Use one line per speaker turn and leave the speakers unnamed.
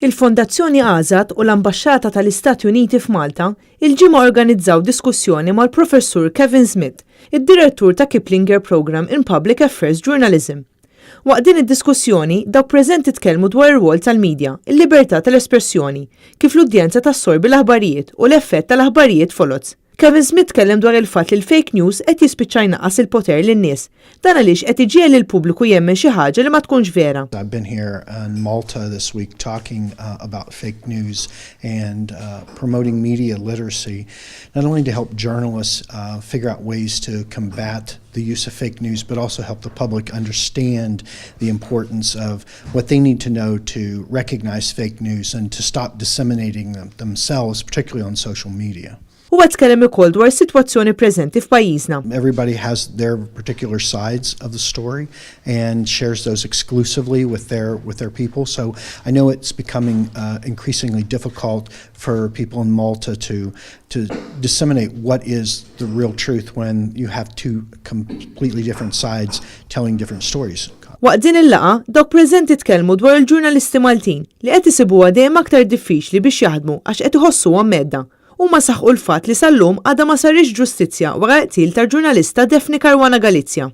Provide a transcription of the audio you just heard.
Il-Fondazzjoni Għażat u l-Ambaxxata tal-Istati Uniti f'Malta il-ġimgħa organizzaw diskussjoni mal-Professur Kevin Smith, id-Direttur ta' Kiplinger Program in Public Affairs Journalism. Waqt din id-diskussjoni dawk preżenti tkellmu dwar ir-rwol tal-medja, il-libertà tal-espressjoni, kif l-udjenza tassorbi l-aħbarijiet u l-effett tal-aħbarijiet folots. Kevin Smith tkellem dwar il-fatt li l-fake news qed jispiċċa jnaqqas il-poter lin-nies. Dan għaliex qed iġiegħel lill-pubbliku jemmen xi ħaġa li ma tkunx vera.
I've been here in Malta this week talking about fake news and promoting media literacy, not only to help journalists figure out ways to combat the use of fake news, but also help the public understand the importance of what they need to know to recognize fake news and to stop disseminating them themselves, particularly on social media.
U għad tkellem ukoll dwar is-sitwazzjoni preżenti f'pajjiżna.
Everybody has their particular sides of the story and shares those exclusively with their people. So I know it's becoming increasingly difficult for people in Malta to disseminate what is the real truth when you have two completely different sides telling different stories.
Waqt din il-laqa, dawk preżenti tkellmu dwar il-ġurnalisti Maltin li qed isibuha dejjem aktar diffiċli biex jaħdmu għax qed iħossuhom medda. Huma saħħu l-fatt li sal-lum għadha ma sarix ġustizzja wara qtil tal-ġurnalista Defni Caruana Galizja.